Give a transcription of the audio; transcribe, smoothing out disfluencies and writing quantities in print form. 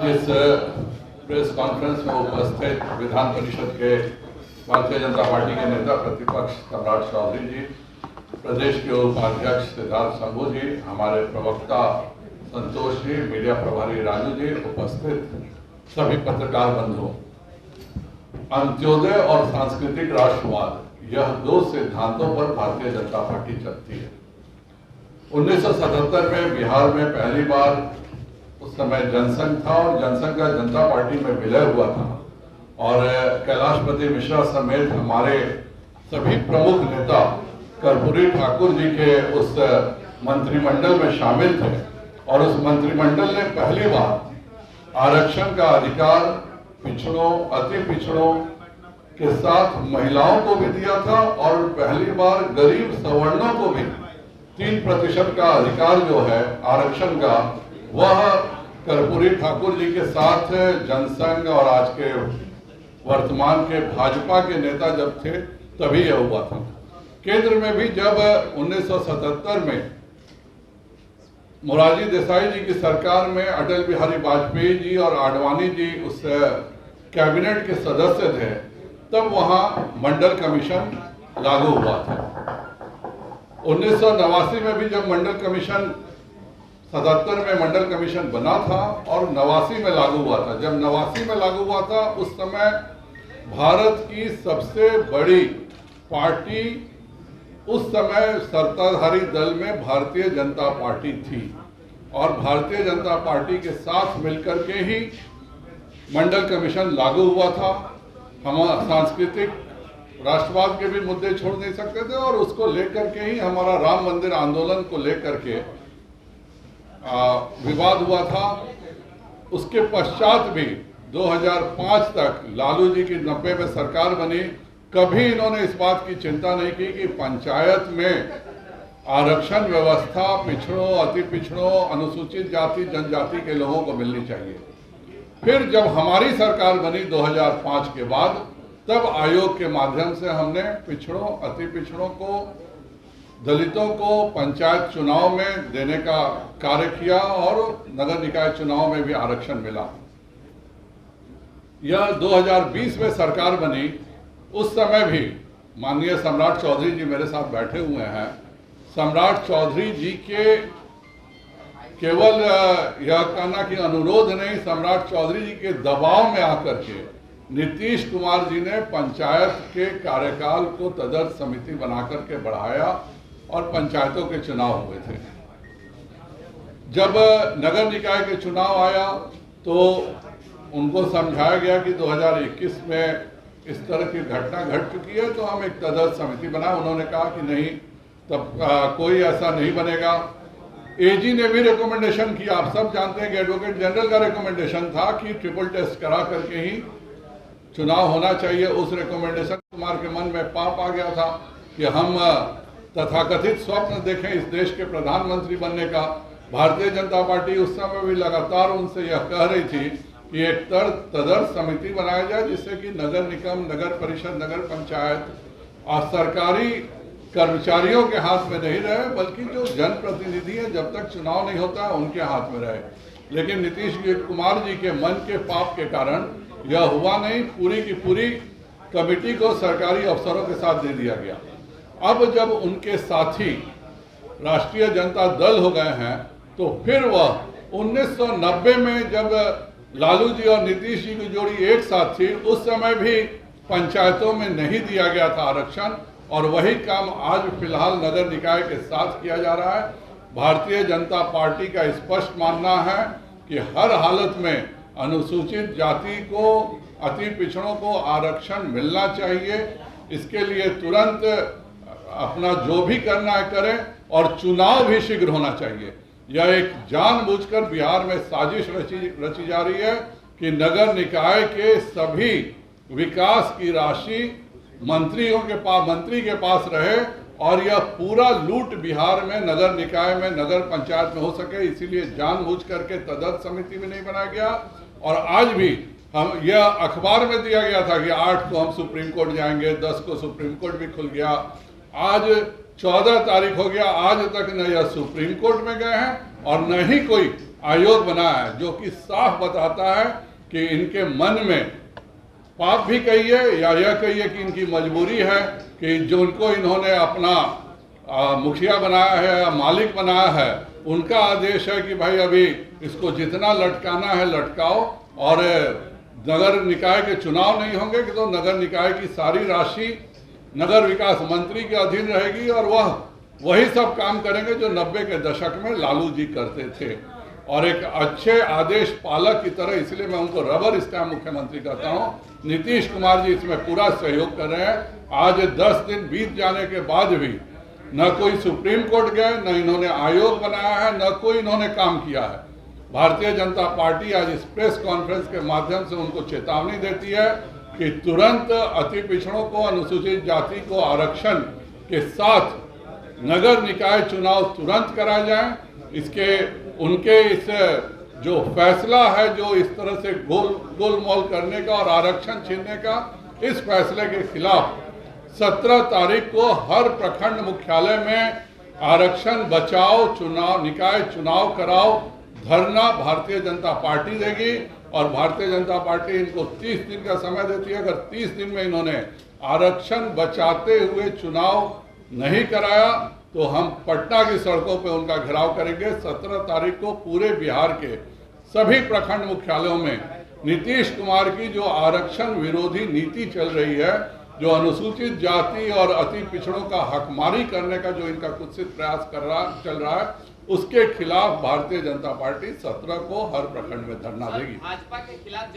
इस press conference में उपस्थित विधान परिषद के भारतीय जनता पार्टी के नेता प्रतिपक्ष सम्राट चौधरी जी, प्रदेश के उपाध्यक्ष सिद्धार्थ शंभू जी, हमारे प्रवक्ता संतोष जी, मीडिया प्रभारी राजू जी, उपस्थित सभी पत्रकार बंधुओं, अंत्योदय और सांस्कृतिक राष्ट्रवाद यह दो सिद्धांतों पर भारतीय जनता पार्टी चलती है। 1977 में बिहार में पहली बार उस समय जनसंघ था और जनसंघ का जनता पार्टी में विलय हुआ था और कैलाशपति मिश्रा समेत हमारे सभी प्रमुख नेता कर्पूरी ठाकुर जी के उस मंत्रिमंडल में शामिल थे और उस मंत्रिमंडल ने पहली बार आरक्षण का अधिकार पिछड़ों, अति पिछड़ों के साथ महिलाओं को भी दिया था और पहली बार गरीब सवर्णों को भी 3% का अधिकार जो है आरक्षण का, वह कर्पूरी ठाकुर जी के साथ जनसंघ और आज के वर्तमान के भाजपा के नेता जब थे तभी यह हुआ था। केंद्र में भी जब 1977 में मोरारजी देसाई जी की सरकार में अटल बिहारी वाजपेयी जी और आडवाणी जी उस कैबिनेट के सदस्य थे, तब वहां मंडल कमीशन लागू हुआ था। 1989 में भी जब मंडल कमीशन 77 में मंडल कमीशन बना था और 89 में लागू हुआ था। जब 89 में लागू हुआ था उस समय भारत की सबसे बड़ी पार्टी उस समय सत्ताधारी दल में भारतीय जनता पार्टी थी और भारतीय जनता पार्टी के साथ मिलकर के ही मंडल कमीशन लागू हुआ था। हम सांस्कृतिक राष्ट्रवाद के भी मुद्दे छोड़ नहीं सकते थे और उसको लेकर के ही हमारा राम मंदिर आंदोलन को लेकर के विवाद हुआ था। उसके पश्चात भी 2005 तक लालू जी की 90 में सरकार बनी, कभी इन्होंने इस बात की चिंता नहीं की कि पंचायत में आरक्षण व्यवस्था पिछड़ों, अति पिछड़ों, अनुसूचित जाति जनजाति के लोगों को मिलनी चाहिए। फिर जब हमारी सरकार बनी 2005 के बाद, तब आयोग के माध्यम से हमने पिछड़ों, अति पिछड़ों को, दलितों को पंचायत चुनाव में देने का कार्य किया और नगर निकाय चुनाव में भी आरक्षण मिला। यह 2020 में सरकार बनी, उस समय भी माननीय सम्राट चौधरी जी मेरे साथ बैठे हुए हैं। सम्राट चौधरी जी के केवल यह कहना कि अनुरोध नहीं, सम्राट चौधरी जी के दबाव में आकर के नीतीश कुमार जी ने पंचायत के कार्यकाल को तदर्थ समिति बनाकर के बढ़ाया और पंचायतों के चुनाव हुए थे। जब नगर निकाय के चुनाव आया तो उनको समझाया गया कि 2021 में इस तरह की घटना घट चुकी है तो हम एक तदर्थ समिति बनाए। उन्होंने कहा कि नहीं, तब कोई ऐसा नहीं बनेगा। एजी ने भी रिकमेंडेशन किया। आप सब जानते हैं कि एडवोकेट जनरल का रिकमेंडेशन था कि ट्रिपल टेस्ट करा करके ही चुनाव होना चाहिए। उस रिकमेंडेशन कुमार के मन में पाप आ गया था कि हम तथाकथित स्वप्न देखें इस देश के प्रधानमंत्री बनने का। भारतीय जनता पार्टी उस समय भी लगातार उनसे यह कह रही थी कि एक तदर्थ समिति बनाया जाए जिससे कि नगर निगम, नगर परिषद, नगर पंचायत और सरकारी कर्मचारियों के हाथ में नहीं रहे, बल्कि जो जनप्रतिनिधि है जब तक चुनाव नहीं होता है उनके हाथ में रहे। लेकिन नीतीश कुमार जी के मन के पाप के कारण यह हुआ नहीं। पूरी की पूरी कमेटी को सरकारी अफसरों के साथ दे दिया गया। अब जब उनके साथी राष्ट्रीय जनता दल हो गए हैं तो फिर वह 1990 में जब लालू जी और नीतीश जी की जोड़ी एक साथ थी, उस समय भी पंचायतों में नहीं दिया गया था आरक्षण और वही काम आज फिलहाल नगर निकाय के साथ किया जा रहा है। भारतीय जनता पार्टी का स्पष्ट मानना है कि हर हालत में अनुसूचित जाति को, अति पिछड़ों को आरक्षण मिलना चाहिए। इसके लिए तुरंत अपना जो भी करना है करें और चुनाव भी शीघ्र होना चाहिए। यह एक जानबूझकर बिहार में साजिश रची जा रही है कि नगर निकाय के सभी विकास की राशि मंत्री के पास रहे और यह पूरा लूट बिहार में नगर निकाय में, नगर पंचायत में हो सके। इसीलिए जानबूझ करके तदर्थ समिति भी नहीं बनाया गया। और आज भी हम यह अखबार में दिया गया था कि 8 को हम सुप्रीम कोर्ट जाएंगे, 10 को सुप्रीम कोर्ट भी खुल गया। आज 14 तारीख हो गया, आज तक न यह सुप्रीम कोर्ट में गए हैं और न ही कोई आयोग बनाया है, जो कि साफ बताता है कि इनके मन में पाप भी कहिए या यह कहिए कि इनकी मजबूरी है कि जो उनको इन्होंने अपना मुखिया बनाया है या मालिक बनाया है, उनका आदेश है कि भाई अभी इसको जितना लटकाना है लटकाओ, और नगर निकाय के चुनाव नहीं होंगे कि तो नगर निकाय की सारी राशि नगर विकास मंत्री के अधीन रहेगी और वह वही सब काम करेंगे जो 90 के दशक में लालू जी करते थे। और एक अच्छे आदेश पालक की तरह, इसलिए मैं उनको रबर स्टैम्प मुख्यमंत्री कहता हूं, नीतीश कुमार जी इसमें पूरा सहयोग कर रहे हैं। आज 10 दिन बीत जाने के बाद भी न कोई सुप्रीम कोर्ट गए, न इन्होंने आयोग बनाया है, न कोई इन्होंने काम किया है। भारतीय जनता पार्टी आज इस प्रेस कॉन्फ्रेंस के माध्यम से उनको चेतावनी देती है कि तुरंत अति पिछड़ों को, अनुसूचित जाति को आरक्षण के साथ नगर निकाय चुनाव तुरंत कराए जाएं। इसके उनके इस जो फैसला है, जो इस तरह से गोलमोल करने का और आरक्षण छीनने का, इस फैसले के खिलाफ 17 तारीख को हर प्रखंड मुख्यालय में आरक्षण बचाओ, चुनाव निकाय चुनाव कराओ धरना भारतीय जनता पार्टी देगी। और भारतीय जनता पार्टी इनको 30 दिन का समय देती है। अगर 30 दिन में इन्होंने आरक्षण बचाते हुए चुनाव नहीं कराया तो हम पटना की सड़कों पे उनका घेराव करेंगे। 17 तारीख को पूरे बिहार के सभी प्रखंड मुख्यालयों में नीतीश कुमार की जो आरक्षण विरोधी नीति चल रही है, जो अनुसूचित जाति और अति पिछड़ों का हकमारी करने का जो इनका कुत्सित प्रयास चल रहा है, उसके खिलाफ भारतीय जनता पार्टी 17 को हर प्रखंड में धरना देगी। भाजपा के खिलाफ